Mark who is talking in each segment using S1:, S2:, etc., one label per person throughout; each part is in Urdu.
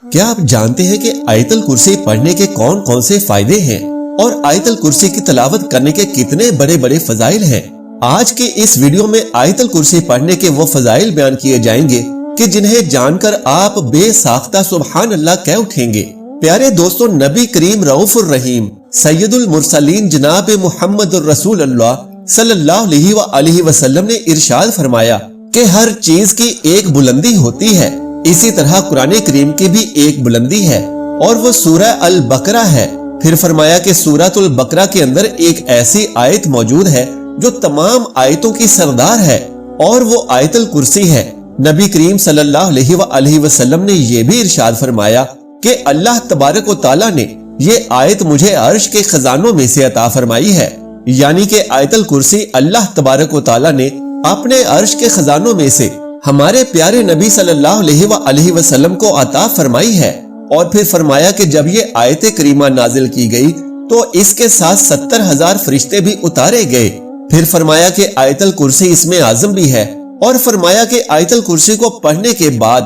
S1: کیا آپ جانتے ہیں کہ آیت الکرسی پڑھنے کے کون کون سے فائدے ہیں اور آیت الکرسی کی تلاوت کرنے کے کتنے بڑے بڑے فضائل ہیں؟ آج کے اس ویڈیو میں آیت الکرسی پڑھنے کے وہ فضائل بیان کیے جائیں گے کہ جنہیں جان کر آپ بے ساختہ سبحان اللہ کہہ اٹھیں گے۔ پیارے دوستو، نبی کریم رؤوف الرحیم سید المرسلین جناب محمد الرسول اللہ صلی اللہ علیہ وآلہ وسلم نے ارشاد فرمایا کہ ہر چیز کی ایک بلندی ہوتی ہے، اسی طرح قرآن کریم کی بھی ایک بلندی ہے اور وہ سورہ البقرہ ہے۔ پھر فرمایا کہ سورۃ البقرہ کے اندر ایک ایسی آیت موجود ہے جو تمام آیتوں کی سردار ہے اور وہ آیت الکرسی ہے۔ نبی کریم صلی اللہ علیہ وآلہ وسلم نے یہ بھی ارشاد فرمایا کہ اللہ تبارک و تعالیٰ نے یہ آیت مجھے عرش کے خزانوں میں سے عطا فرمائی ہے، یعنی کہ آیت الکرسی اللہ تبارک و تعالیٰ نے اپنے عرش کے خزانوں میں سے ہمارے پیارے نبی صلی اللہ علیہ وآلہ وسلم کو عطا فرمائی ہے۔ اور پھر فرمایا کہ جب یہ آیت کریمہ نازل کی گئی تو اس کے ساتھ 70,000 فرشتے بھی اتارے گئے۔ پھر فرمایا کہ آیت الکرسی اسم اعظم بھی ہے اور فرمایا کہ آیت الکرسی کو پڑھنے کے بعد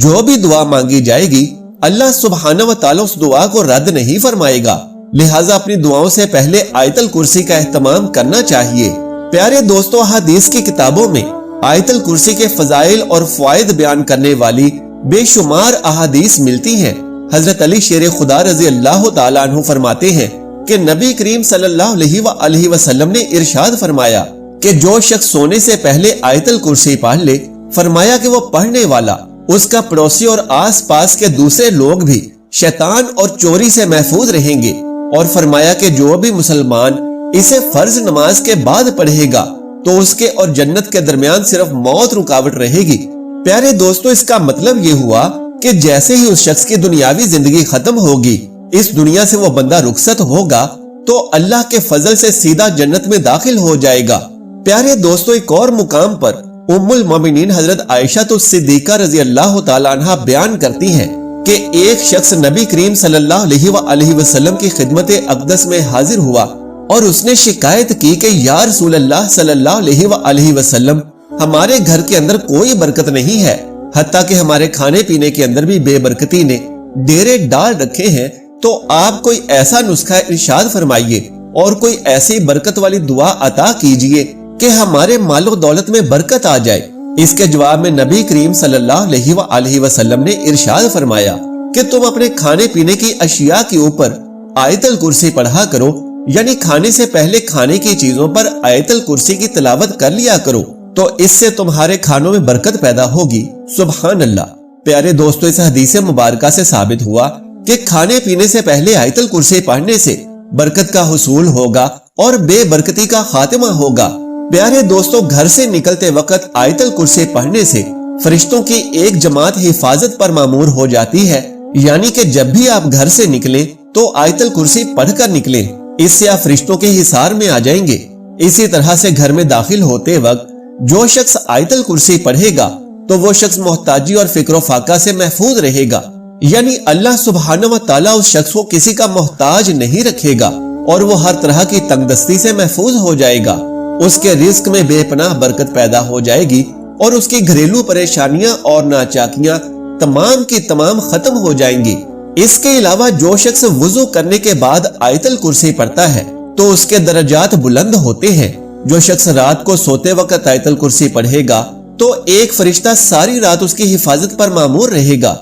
S1: جو بھی دعا مانگی جائے گی اللہ سبحانہ و تعالیٰ اس دعا کو رد نہیں فرمائے گا، لہٰذا اپنی دعاؤں سے پہلے آیت الکرسی کا اہتمام کرنا چاہیے۔ پیارے دوستو، حدیث کی کتابوں میں آیت الکرسی کے فضائل اور فوائد بیان کرنے والی بے شمار احادیث ملتی ہیں۔ حضرت علی شیر خدا رضی اللہ تعالیٰ عنہ فرماتے ہیں کہ نبی کریم صلی اللہ علیہ وآلہ وسلم نے ارشاد فرمایا کہ جو شخص سونے سے پہلے آیت الکرسی پڑھ لے، فرمایا کہ وہ پڑھنے والا، اس کا پڑوسی اور آس پاس کے دوسرے لوگ بھی شیطان اور چوری سے محفوظ رہیں گے۔ اور فرمایا کہ جو بھی مسلمان اسے فرض نماز کے بعد پڑھے گا تو اس کے اور جنت کے درمیان صرف موت رکاوٹ رہے گی۔ پیارے دوستو، اس کا مطلب یہ ہوا کہ جیسے ہی اس شخص کی دنیاوی زندگی ختم ہوگی، اس دنیا سے وہ بندہ رخصت ہوگا تو اللہ کے فضل سے سیدھا جنت میں داخل ہو جائے گا۔ پیارے دوستو، ایک اور مقام پر ام المومنین حضرت عائشہ الصدیقہ رضی اللہ تعالیٰ عنہ بیان کرتی ہیں کہ ایک شخص نبی کریم صلی اللہ علیہ وآلہ وسلم کی خدمت اقدس میں حاضر ہوا اور اس نے شکایت کی کہ یا رسول اللہ صلی اللہ علیہ وآلہ وسلم، ہمارے گھر کے اندر کوئی برکت نہیں ہے، حتیٰ کہ ہمارے کھانے پینے کے اندر بھی بے برکتی نے ڈیرے ڈال رکھے ہیں، تو آپ کوئی ایسا نسخہ ارشاد فرمائیے اور کوئی ایسی برکت والی دعا عطا کیجئے کہ ہمارے مال و دولت میں برکت آ جائے۔ اس کے جواب میں نبی کریم صلی اللہ علیہ وآلہ وسلم نے ارشاد فرمایا کہ تم اپنے کھانے پینے کی اشیاء کے اوپر آیت الکرسی پڑھا کرو، یعنی کھانے سے پہلے کھانے کی چیزوں پر آیت الکرسی کی تلاوت کر لیا کرو، تو اس سے تمہارے کھانوں میں برکت پیدا ہوگی۔ سبحان اللہ۔ پیارے دوستو، اس حدیث مبارکہ سے ثابت ہوا کہ کھانے پینے سے پہلے آیت الکرسی پڑھنے سے برکت کا حصول ہوگا اور بے برکتی کا خاتمہ ہوگا۔ پیارے دوستو، گھر سے نکلتے وقت آیت الکرسی پڑھنے سے فرشتوں کی ایک جماعت حفاظت پر مامور ہو جاتی ہے، یعنی کہ جب بھی آپ گھر سے نکلیں تو آیت الکرسی پڑھ کر نکلیں، اس سے آپ فرشتوں کے حصار میں آ جائیں گے۔ اسی طرح سے گھر میں داخل ہوتے وقت جو شخص آیت الکرسی پڑھے گا تو وہ شخص محتاجی اور فکر و فاقہ سے محفوظ رہے گا، یعنی اللہ سبحانہ و تعالیٰ اس شخص کو کسی کا محتاج نہیں رکھے گا اور وہ ہر طرح کی تنگ دستی سے محفوظ ہو جائے گا۔ اس کے رزق میں بے پناہ برکت پیدا ہو جائے گی اور اس کی گھریلو پریشانیاں اور ناچاکیاں تمام کی تمام ختم ہو جائیں گی۔ اس کے علاوہ جو شخص وضو کرنے کے بعد آیت الکرسی پڑھتا ہے تو اس کے درجات بلند ہوتے ہیں۔ جو شخص رات کو سوتے وقت آیت الکرسی پڑھے گا تو ایک فرشتہ ساری رات اس کی حفاظت پر مامور رہے گا۔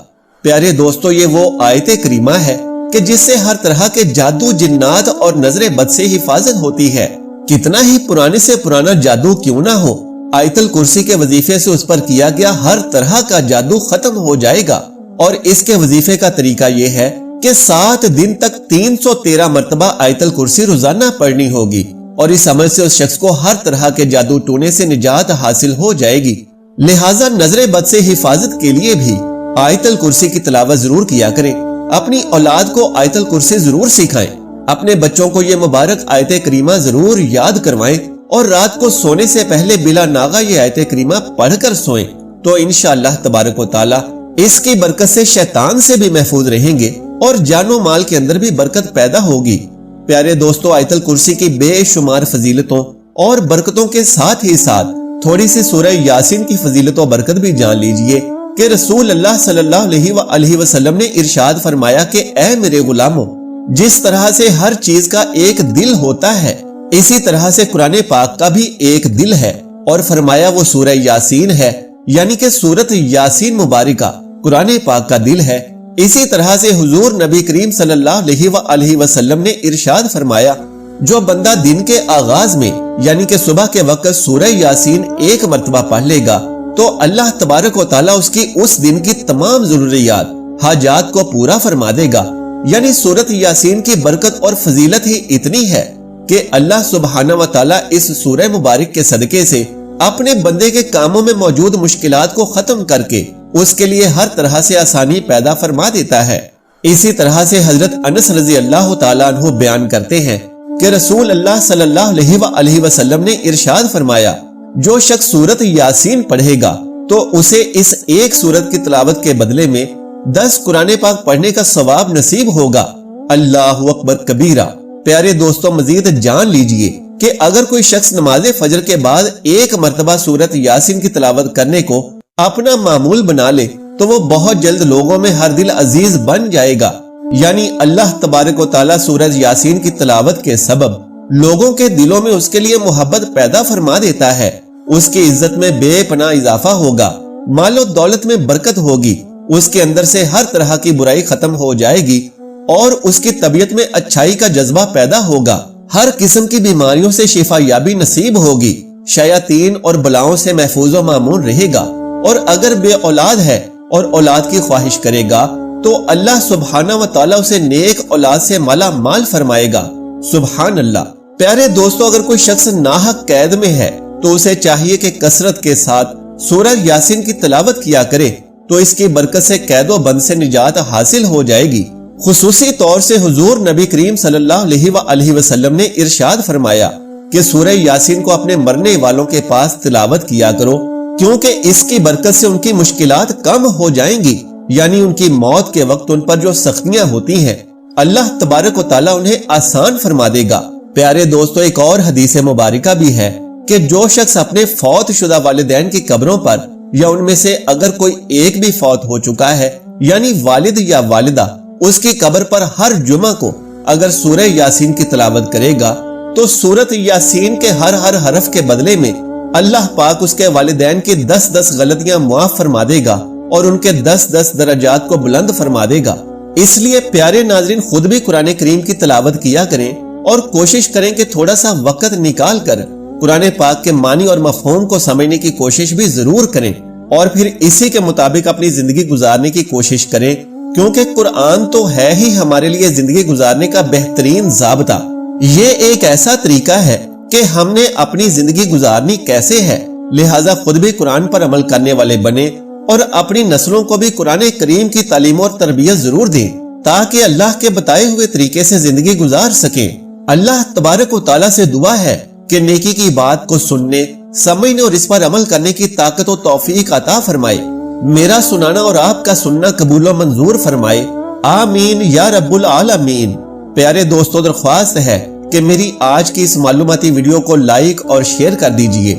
S1: پیارے دوستو، یہ وہ آیت کریمہ ہے کہ جس سے ہر طرح کے جادو، جنات اور نظر بد سے حفاظت ہوتی ہے۔ کتنا ہی پرانے سے پرانا جادو کیوں نہ ہو، آیت الکرسی کے وظیفے سے اس پر کیا گیا ہر طرح کا جادو ختم ہو جائے گا۔ اور اس کے وظیفے کا طریقہ یہ ہے کہ 7 دن تک 313 مرتبہ آیت الکرسی روزانہ پڑھنی ہوگی، اور اس عمل سے اس شخص کو ہر طرح کے جادو ٹونے سے نجات حاصل ہو جائے گی۔ لہٰذا نظر بد سے حفاظت کے لیے بھی آیت الکرسی کی تلاوت ضرور کیا کریں۔ اپنی اولاد کو آیت الکرسی ضرور سکھائیں، اپنے بچوں کو یہ مبارک آیت کریمہ ضرور یاد کروائیں اور رات کو سونے سے پہلے بلا ناغہ یہ آیت کریمہ پڑھ کر سوئیں، تو انشاءاللہ تبارک و تعالی اس کی برکت سے شیطان سے بھی محفوظ رہیں گے اور جان و مال کے اندر بھی برکت پیدا ہوگی۔ پیارے دوستو، آیت الکرسی کی بے شمار فضیلتوں اور برکتوں کے ساتھ ہی ساتھ تھوڑی سی سورہ یاسین کی فضیلت و برکت بھی جان لیجئے۔ کہ رسول اللہ صلی اللہ علیہ وسلم نے ارشاد فرمایا کہ اے میرے غلاموں، جس طرح سے ہر چیز کا ایک دل ہوتا ہے اسی طرح سے قرآن پاک کا بھی ایک دل ہے، اور فرمایا وہ سورہ یاسین ہے، یعنی کہ سورت یاسین مبارکہ قرآن پاک کا دل ہے۔ اسی طرح سے حضور نبی کریم صلی اللہ علیہ وسلم نے ارشاد فرمایا جو بندہ دن کے آغاز میں یعنی کہ صبح کے وقت سورہ یاسین ایک مرتبہ پڑھ لے گا تو اللہ تبارک و تعالیٰ اس کی اس دن کی تمام ضروریات حاجات کو پورا فرما دے گا۔ یعنی سورت یاسین کی برکت اور فضیلت ہی اتنی ہے کہ اللہ سبحانہ و تعالیٰ اس سورہ مبارک کے صدقے سے اپنے بندے کے کاموں میں موجود مشکلات کو ختم کر کے اس کے لیے ہر طرح سے آسانی پیدا فرما دیتا ہے۔ اسی طرح سے حضرت انس رضی اللہ تعالیٰ عنہ بیان کرتے ہیں کہ رسول اللہ صلی اللہ علیہ وسلم نے ارشاد فرمایا جو شخص سورت یاسین پڑھے گا تو اسے اس ایک سورت کی تلاوت کے بدلے میں 10 قرآن پاک پڑھنے کا ثواب نصیب ہوگا۔ اللہ اکبر کبیرہ۔ پیارے دوستوں، مزید جان لیجئے کہ اگر کوئی شخص نماز فجر کے بعد ایک مرتبہ سورت یاسین کی تلاوت کرنے کو اپنا معمول بنا لے تو وہ بہت جلد لوگوں میں ہر دل عزیز بن جائے گا۔ یعنی اللہ تبارک و تعالیٰ سورت یاسین کی تلاوت کے سبب لوگوں کے دلوں میں اس کے لیے محبت پیدا فرما دیتا ہے، اس کی عزت میں بے پناہ اضافہ ہوگا، مال و دولت میں برکت ہوگی، اس کے اندر سے ہر طرح کی برائی ختم ہو جائے گی اور اس کی طبیعت میں اچھائی کا جذبہ پیدا ہوگا، ہر قسم کی بیماریوں سے شفا یابی نصیب ہوگی، شیاطین اور بلاؤں سے محفوظ و مامون رہے گا، اور اگر بے اولاد ہے اور اولاد کی خواہش کرے گا تو اللہ سبحانہ و تعالیٰ اسے نیک اولاد سے مالا مال فرمائے گا۔ سبحان اللہ۔ پیارے دوستو، اگر کوئی شخص ناحق قید میں ہے تو اسے چاہیے کہ کثرت کے ساتھ سورہ یاسین کی تلاوت کیا کرے تو اس کی برکت سے قید و بند سے نجات حاصل ہو جائے گی۔ خصوصی طور سے حضور نبی کریم صلی اللہ علیہ وسلم نے ارشاد فرمایا کہ سورہ یاسین کو اپنے مرنے والوں کے پاس تلاوت کیا کرو کیونکہ اس کی برکت سے ان کی مشکلات کم ہو جائیں گی، یعنی ان کی موت کے وقت ان پر جو سختیاں ہوتی ہیں اللہ تبارک و تعالیٰ انہیں آسان فرما دے گا۔ پیارے دوستو، ایک اور حدیث مبارکہ بھی ہے کہ جو شخص اپنے فوت شدہ والدین کی قبروں پر یا ان میں سے اگر کوئی ایک بھی فوت ہو چکا ہے یعنی والد یا والدہ، اس کی قبر پر ہر جمعہ کو اگر سورہ یاسین کی تلاوت کرے گا تو سورت یاسین کے ہر حرف کے بدلے میں اللہ پاک اس کے والدین کی 10 غلطیاں معاف فرما دے گا اور ان کے 10 درجات کو بلند فرما دے گا۔ اس لیے پیارے ناظرین، خود بھی قرآن کریم کی تلاوت کیا کریں اور کوشش کریں کہ تھوڑا سا وقت نکال کر قرآن پاک کے معنی اور مفہوم کو سمجھنے کی کوشش بھی ضرور کریں اور پھر اسی کے مطابق اپنی زندگی گزارنے کی کوشش کریں، کیونکہ قرآن تو ہے ہی ہمارے لیے زندگی گزارنے کا بہترین ضابطہ۔ یہ ایک ایسا طریقہ ہے کہ ہم نے اپنی زندگی گزارنی کیسے ہے، لہٰذا خود بھی قرآن پر عمل کرنے والے بنے اور اپنی نسلوں کو بھی قرآن کریم کی تعلیم اور تربیت ضرور دیں تاکہ اللہ کے بتائے ہوئے طریقے سے زندگی گزار سکیں۔ اللہ تبارک و تعالیٰ سے دعا ہے کہ نیکی کی بات کو سننے، سمجھنے اور اس پر عمل کرنے کی طاقت و توفیق عطا فرمائے۔ میرا سنانا اور آپ کا سننا قبول و منظور فرمائے، آمین یا رب العالمین۔ پیارے دوستو، درخواست ہے کہ میری آج کی اس معلوماتی ویڈیو کو لائک اور شیئر کر دیجئے۔